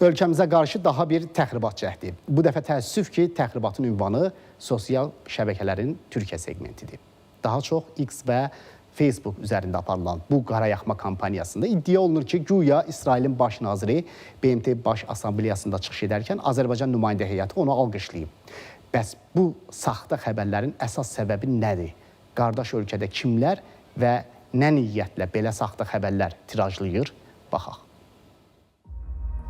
Ölkəmizə qarşı daha bir təxribat cəhdi. Bu dəfə təəssüf ki, təxribatın ünvanı sosial şəbəkələrin Türkiyə segmentidir. Daha çox X və Facebook üzərində aparılan bu qarayaxma kampaniyasında iddia olunur ki, güya İsrailin baş naziri BMT Baş Assambleyasında çıxış edərkən Azərbaycan nümayəndə heyəti onu alqışlayıb. Bəs bu saxta xəbərlərin əsas səbəbi nədir? Qardaş ölkədə kimlər və nə niyyətlə belə saxta xəbərlər tirajlayır? Baxaq.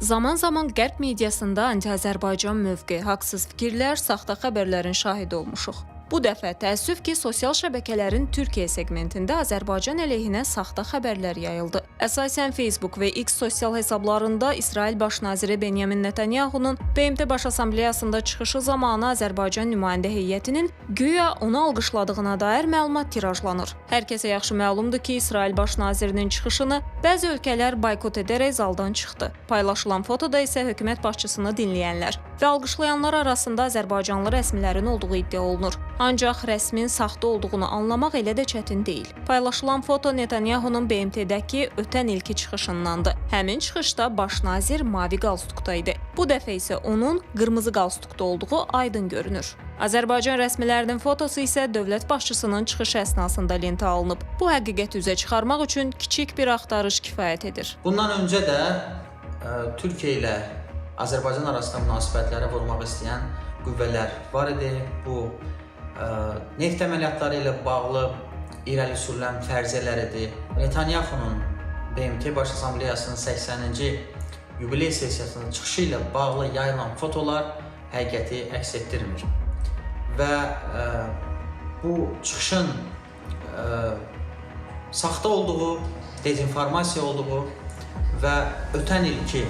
Zaman-zaman Qərb mediasında anti-Azərbaycan mövqe, haqsız fikirlər, saxta xəbərlərin şahidi olmuşuq. Bu dəfə təəssüf ki, sosial şəbəkələrin Türkiyə segmentində Azərbaycan əleyhinə saxta xəbərlər yayıldı. Əsasən Facebook və X sosial hesablarında İsrail Baş naziri Benyamin Netanyahunun BMT Baş Assambleyasında çıxışı zamanı Azərbaycan nümayəndə heyətinin güya onu alqışladığına dair məlumat tirajlanır. Hər kəsə yaxşı məlumdur ki, İsrail Baş nazirinin çıxışını bəzi ölkələr boykot edərək zaldan çıxdı. Paylaşılan fotoda isə hökumət başçısını dinləyənlər və alqışlayanlar arasında Azərbaycanlı rəsmilərin olduğu iddia olunur. Ancaq rəsmin saxta olduğunu anlamaq elə də çətin deyil. Paylaşılan foto Netanyahunun BMT-dəki ötən ilki çıxışındandı. Həmin çıxışda baş nazir mavi qalstukda idi. Bu dəfə isə onun qırmızı qalstukda olduğu aydın görünür. Azərbaycan rəsmilərinin fotosu isə dövlət başçısının çıxışı əsnasında lentə alınıb. Bu həqiqəti üzə çıxarmaq üçün kiçik bir axtarış kifayət edir. Bundan öncə də Türkiyə ilə Azərbaycan arasında münasibətləri vurmaq istəyən qüvvələr var idi. Bu neft əməliyyatları ilə bağlı irəli sürülən fərziyyələridir. Netanyahunun BMT Baş Assambleyasının 80-ci yubiley sessiyasının çıxışı ilə bağlı yayılan fotolar həqiqəti əks etdirmir. Və bu çıxışın saxta olduğu, dezinformasiya olduğu və ötən ilki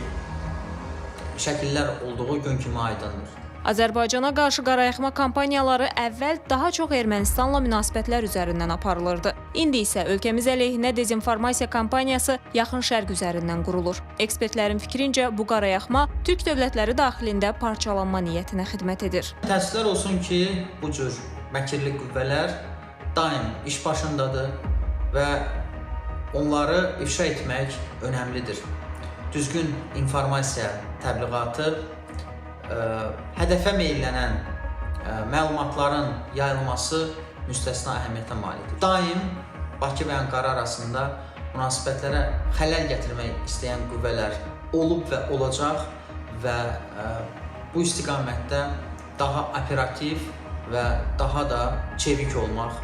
şəkillər olduğu gün kimi aydındır. Azərbaycana qarşı qarayaxma kampaniyaları əvvəl daha çox Ermənistanla münasibətlər üzərindən aparılırdı. İndi isə ölkəmiz əleyhinə dezinformasiya kampaniyası yaxın şərq üzərindən qurulur. Ekspertlərin fikrincə bu qarayaxma Türk dövlətləri daxilində parçalanma niyyətinə xidmət edir. Təəssüflər olsun ki, bu cür məkirli qüvvələr daim iş başındadır və onları ifşa etmək önəmlidir. Düzgün informasiya təbliğatı hədəfə meyllənən məlumatların yayılması müstəsna əhəmiyyətə malikdir. Daim Bakı və Ankara arasında münasibətlərə xələl gətirmək istəyən qüvvələr olub və olacaq və bu istiqamətdə daha operativ və daha da çevik olmaq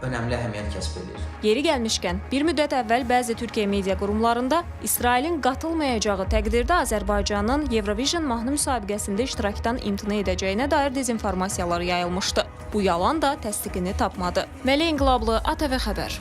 önəmli əhəmiyyət kəsb edir. Yeri gəlmişkən, bir müddət əvvəl bəzi Türkiyə media qurumlarında İsrailin qatılmayacağı təqdirdə Azərbaycanın Eurovision mahnı müsabiqəsində iştirakdan imtina edəcəyinə dair dezinformasiyalar yayılmışdı. Bu yalan da təsdiqini tapmadı. Məli İnqilablı, ATV Xəbər.